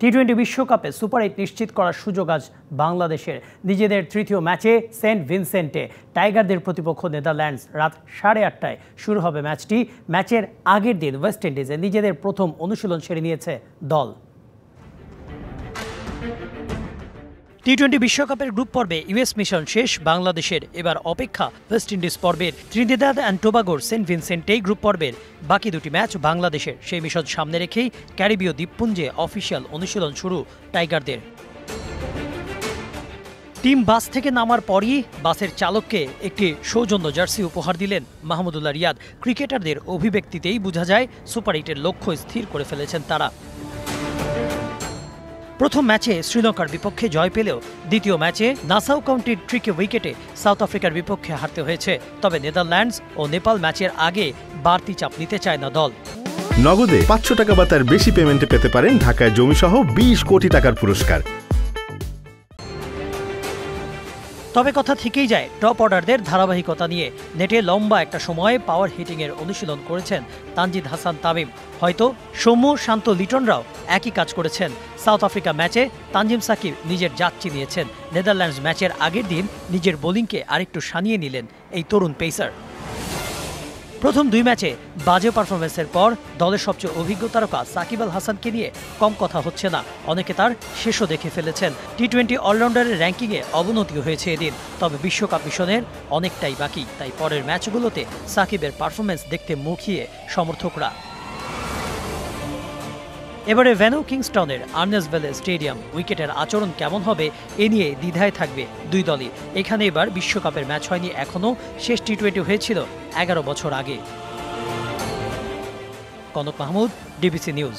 টি-20 বিশ্বকাপে সুপার 8 নিশ্চিত করার সুযোগ আজ বাংলাদেশের। নিজেদের তৃতীয় ম্যাচে সেন্ট ভিনসেন্টে টাইগারদের প্রতিপক্ষ নেদারল্যান্ডস। রাত 8:30টায় শুরু হবে ম্যাচটি। ম্যাচের আগের দিন ওয়েস্ট ইন্ডিজে নিজেদের প্রথম অনুশীলন সেরে নিয়েছে দল। টি-20 বিশ্বকাপের গ্রুপ পর্বে ইউএস মিশন শেষ বাংলাদেশের। এবার অপেক্ষা ওয়েস্ট ইন্ডিজ পর্বের। ত্রিনিদাদ অ্যান্ড টোবাগোর সেন্ট ভিনসেন্টেই গ্রুপ পর্বের বাকি দুটি ম্যাচ বাংলাদেশের। সেই মিশন সামনে রেখেই ক্যারিবীয় দ্বীপপুঞ্জে অফিসিয়াল অনুশীলন শুরু টাইগারদের। টিম বাস থেকে নামার পরই বাসের চালককে একটি সৌজন্য জার্সি উপহার দিলেন মাহমুদুল্লাহ রিয়াদ। ক্রিকেটারদের অভিব্যক্তিতেই বোঝা যায় সুপার 8-এর লক্ষ্য স্থির করে ফেলেছেন তারা। প্রথম ম্যাচে শ্রীলঙ্কার বিপক্ষে জয় পেলেও দ্বিতীয় ম্যাচে নাসাউ কাউন্টির ট্রিকি উইকেটে সাউথ আফ্রিকার বিপক্ষে হারতে হয়েছে। তবে নেদারল্যান্ডস ও নেপাল ম্যাচের আগে বাড়তি চাপ নিতে চায় না দল। নগদে 500 টাকা বা তার বেশি পেমেন্টে পেতে পারেন ঢাকায় জমিসহ 20 কোটি টাকার পুরস্কার। তবে কথা থেকেই যায় টপ অর্ডারদের ধারাবাহিকতা নিয়ে। নেটে লম্বা একটা সময় পাওয়ার হিটিংয়ের অনুশীলন করেছেন তানজিদ হাসান তামিম। হয়তো সৌম্য, শান্ত, লিটনরাও একই কাজ করেছেন। সাউথ আফ্রিকা ম্যাচে তানজিম সাকিব নিজের জাত চিনিয়েছেন। নেদারল্যান্ডস ম্যাচের আগের দিন নিজের বোলিংকে আরেকটু সানিয়ে নিলেন এই তরুণ পেসার। প্রথম দুই ম্যাচে বাজে পারফরমেন্সের পর দলের সবচেয়ে অভিজ্ঞ তারকা সাকিব আল হাসানকে নিয়ে কম কথা হচ্ছে না। অনেকে তার শেষও দেখে ফেলেছেন। টি-20 অলরাউন্ডারের র্যাঙ্কিংয়ে অবনতিও হয়েছে এদিন। তবে বিশ্বকাপ মিশনের অনেকটাই বাকি। তাই পরের ম্যাচগুলোতে সাকিবের পারফরমেন্স দেখতে মুখিয়ে সমর্থকরা। এবারে ভ্যানু কিংস্টাউনের আর্নেসভেলে স্টেডিয়াম। উইকেটের আচরণ কেমন হবে এ নিয়ে দ্বিধায় থাকবে দুই দলই। এখানে এবার বিশ্বকাপের ম্যাচ হয়নি এখনও। শেষ টি-20 হয়েছিল 11 বছর আগে। Kanak Mahmud, DBC news.